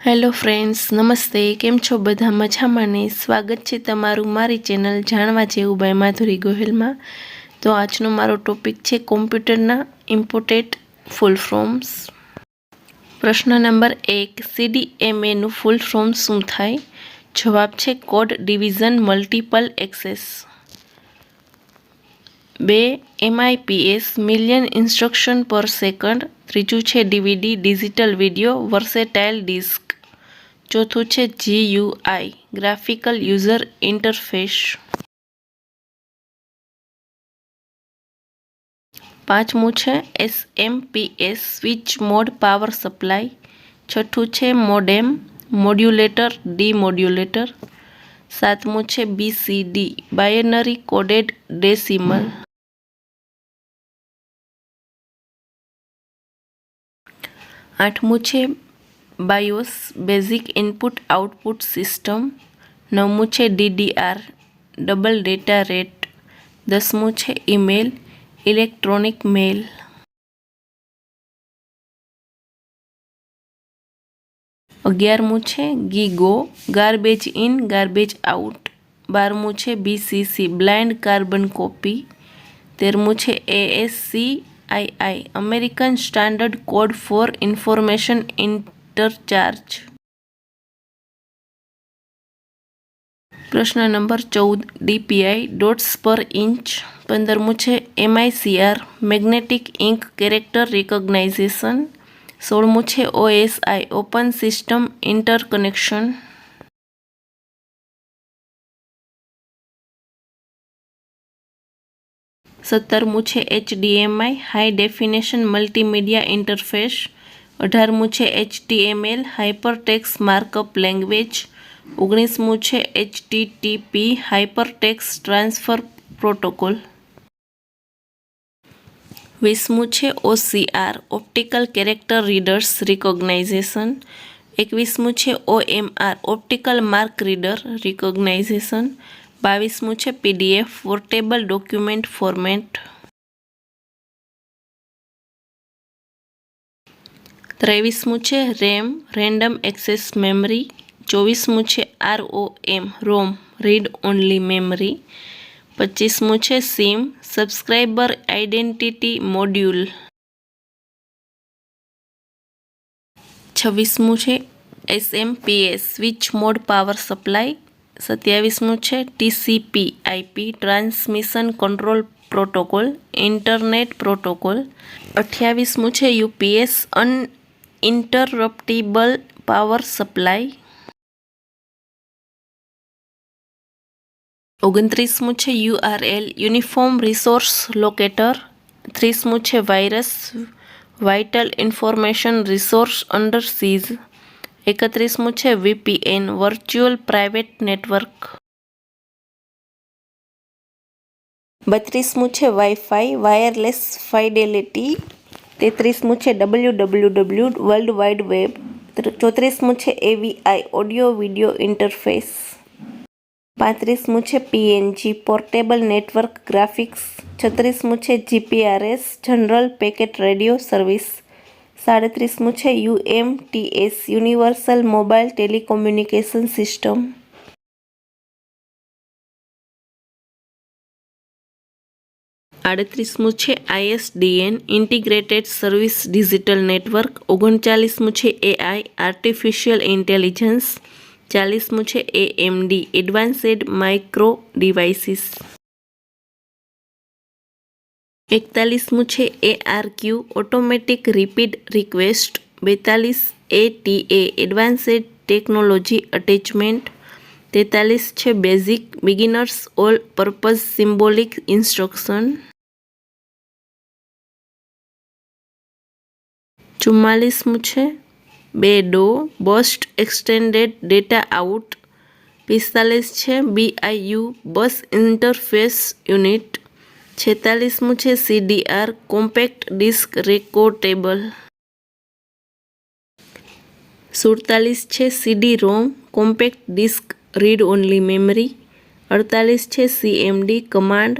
Hello friends, નમસ્તે. કેમ છો બધા? મજામાં ને? સ્વાગત છે તમારું મારી ચેનલ જાણવા જેવું બાય માધુરી ગોહિલમાં. તો આજનો મારો ટોપિક છે કોમ્પ્યુટરના ઇમ્પોર્ટેન્ટ ફૂલ ફોર્મ્સ. પ્રશ્ન નંબર 1, CDMAનું ફૂલ ફોર્મ શું થાય? જવાબ છે code division multiple access. 2, MIPS million instruction per second. ત્રીજું છે DVD digital video versatile disc. ચોથું છે GUI ગ્રાફિકલ યુઝર ઇન્ટરફેસ. પાંચમું છે SMPS switch mode power supply. છઠ્ઠું છે મોડેમ મોડ્યુલેટર ડીમોડ્યુલેટર. સાતમું છે BCD બાયનરી કોડેડ ડેસિમલ. આઠમું છે BIOS basic input output system. નવમું છે DDR ડબલ ડેટા રેટ. દસમું છે ઈમેલ ઇલેક્ટ્રોનિક મેલ. 11મું છે GIGO garbage in garbage out. 12મું છે BCC બ્લાઇન્ડ કાર્બન કોપી. 13મું છે ASCII American standard code for information intercharge. પ્રશ્ન નંબર 14, DPI ડોટ્સ પર ઇંચ. 15મું છે MICR magnetic ink character recognization. 16મું છે OSI ઓપન સિસ્ટમ ઇન્ટરકનેક્શન. 17મું છે HDMI high definition multimedia interface. 18મું છે HTML હાઇપરટેક્સ્ટ માર્કઅપ લેંગ્વેજ. 19મું છે HTTP હાઇપરટેક્સ્ટ ટ્રાન્સફર પ્રોટોકોલ. 20મું છે OCR optical character readers recognition. 21મું છે OMR optical mark reader recognization. 22મું છે PDF પોર્ટેબલ ડોક્યુમેન્ટ ફોર્મેટ. 23મું છે RAM રેન્ડમ એક્સેસ મેમરી. 24મું છે ROM રીડ ઓનલી મેમરી. 25મું છે SIM સબસ્ક્રાઇબર આઇડેન્ટિટી મોડ્યુલ. 26મું છે SMPS switch mode power supply. 27મું છે TCP/IP transmission control protocol internet protocol. 28મું છે UPS અનઇન્ટરપ્ટિબલ પાવર સપ્લાય. 29મું છે URL યુનિફોર્મ રિસોર્સ લોકેટર. 30મું છે virus vital information resource under seize. 31મું છે VPN વર્ચ્યુઅલ પ્રાઇવેટ નેટવર્ક. 32મું છે વાઈફાઈ વાયરલેસ ફાઇડેલિટી. 33મું છે WWW વર્લ્ડ વાઇડ વેબ. 34મું છે AVI ઓડિયો વિડિયો ઇન્ટરફેસ. 35મું છે PNG પોર્ટેબલ નેટવર્ક ગ્રાફિક્સ. 36મું છે GPRS general packet radio service. 37મું છે UMTS universal mobile telecommunication system. 38મું છે ISDN integrated service digital network. 39મું છે AI આર્ટિફિશિયલ ઇન્ટેલિજન્સ. 40મું છે AMD એડવાન્સ્ડ માઇક્રો ડિવાઇસીસ. 41મું છે ARQ automatic repeat request. 42 ATA advanced technology attachment. 43 છે basic beginners all purpose symbolic instruction. 44મું છે BEDO burst extended data out. 45 છે BIU બસ ઇન્ટરફેસ યુનિટ. 46મું છે CDR કોમ્પેક્ટ ડિસ્ક રેકોર્ડેબલ. 47 છે CD-ROM compact disk read only memory. 48 છે CMD command.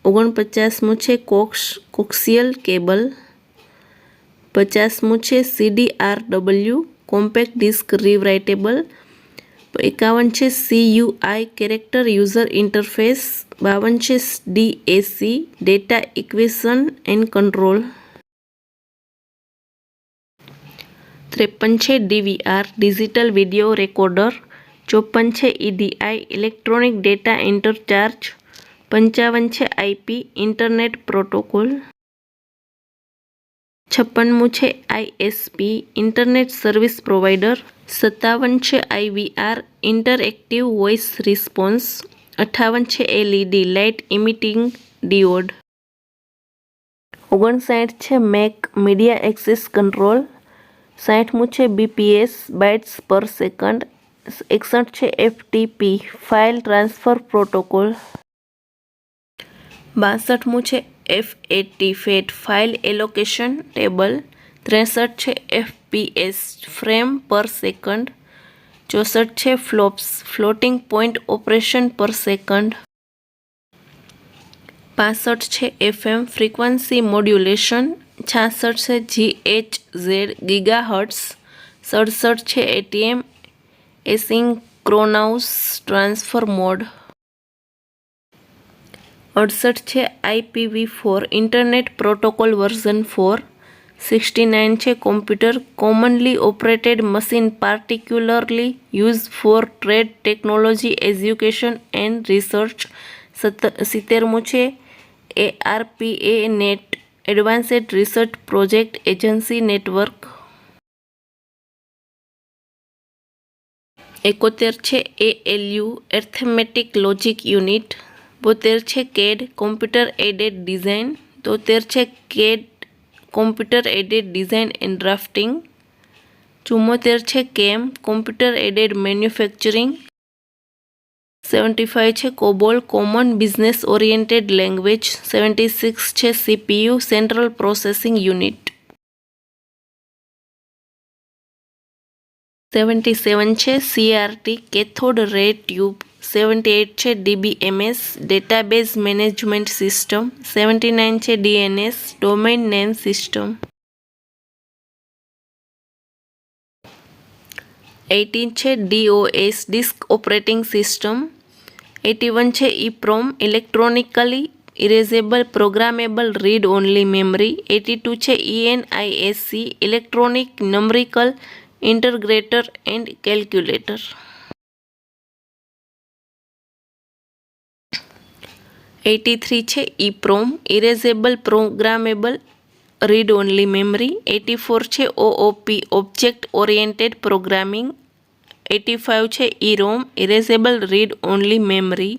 49મું છે coaxial cable. 50મું છે CDRW કોમ્પેક્ટ ડિસ્ક રીવરાઇટેબલ. 51 છે CUI કેરેક્ટર યુઝર ઇન્ટરફેસ. 52 છે DAC data equation and control. 53 છે DVR ડિજિટલ વિડીયો રેકોર્ડર. 54 છે EDI ઇલેક્ટ્રોનિક ડેટા ઇન્ટરચાર્જ. 55 છે IP internet protocol. 56 છે ISP internet service provider. 57 છે IVR ઇન્ટરએક્ટિવ વોઇસ રિસ્પોન્સ. 58 છે LED light emitting ડિયોડ. 59 છે make media access control. 60 છે BPS bytes પર second. 61 છે FTP ફાઇલ ટ્રાન્સફર પ્રોટોકોલ. 62 છે FAT ફાઇલ એલોકેશન ટેબલ. 63 છે FPS ફ્રેમ પર સેકન્ડ. 64 છે ફ્લોપ્સ ફ્લોટિંગ પોઈન્ટ ઓપરેશન પર સેકન્ડ. 65 છે FM ફ્રીક્વન્સી મોડ્યુલેશન. 66 છે GHZ ગીગાહર્ટ્ઝ. 67 છે ATM એસિંક્રોનસ ટ્રાન્સફર મોડ. 68 છે IPv4 ઇન્ટરનેટ પ્રોટોકોલ વર્ઝન 4. 69 છે computer commonly operated machine પાર્ટિક્યુલરલી use for trade technology education and research. 70 છે ARPA net advanced research project agency network. 71 છે ALU એર્થમેટિક logic unit. 72 છે CAD computer added design. 73 છે CAD computer added design and drafting. 74 છે CAM computer added manufacturing. 75 છે COBOL common business oriented language. 76 છે CPU central processing unit. 77 છે CRT cathode રે tube. 78 છે DBMS database management system. 79 છે DNS domain name system. 18 છે DOS disk operating system. 81 છે EPROM electronically erasable programmable read only memory. 82 છે ENISC electronic numerical intergrator and calculator. 83 છે EPROM erasable programmable read only memory. 84 છે OOP object oriented programming. 85 છે EROM erasable read only memory.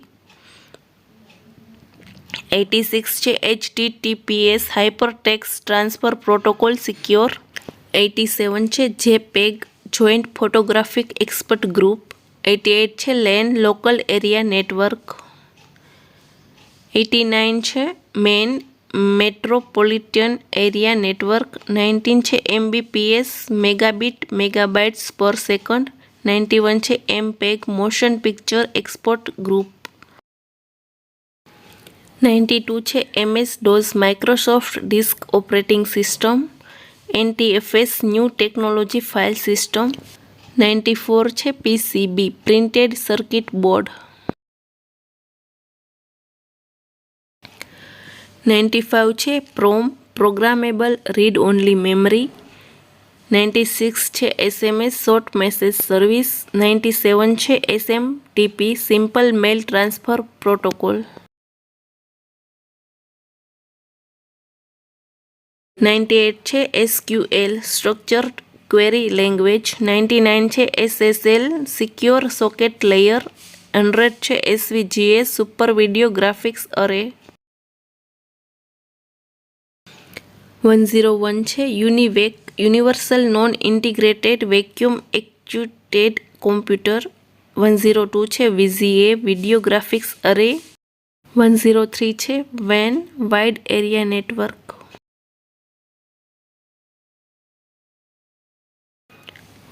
86 છે HTTPS hypertext transfer protocol secure. 87 છે JPEG joint photographic expert group. 88 છે LAN local area network. 89 છે main metropolitan area network. 19 છે MBPS megabit megabytes per second. 91 છે MPEG motion picture export group. 92 છે MS DOS Microsoft disk operating system. NTFS new technology file system. 94 છે PCB printed circuit board. 95 છે PROM programmable read only memory. 96 છે SMS short message service. 97 છે SMTP simple mail transfer protocol. 98 છે SQL structured query language. 99 છે SSL secure socket layer. 100 છે SVGA super video graphics array. 101 છે UNIVAC universal non integrated vacuum actuated computer. 102 છે VGA video graphics અરે. 103 છે WAN wide area network.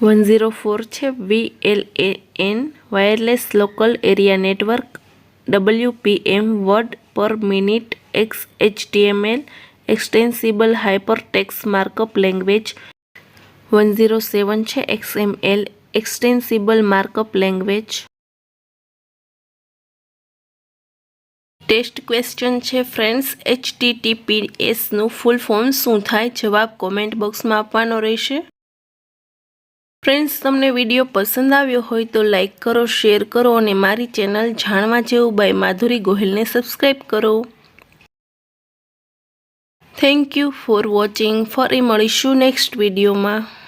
104 છે VLAN wireless local area network. WPM word per minute XHTML extensible hypertext markup language. 107 છે XML extensible markup language. Test question છે friends, HTTPSનું full form શું થાય? જવાબ કોમેન્ટ બોક્સમાં આપવાનો રહેશે. ફ્રેન્ડ્સ, તમને વિડીયો પસંદ આવ્યો હોય તો લાઈક કરો, શેર કરો અને મારી ચેનલ જાણવા જેવું બાય માધુરી ગોહિલને સબસ્ક્રાઈબ કરો. Thank you for watching. ફરી મળીશું નેક્સ્ટ વિડીયોમાં.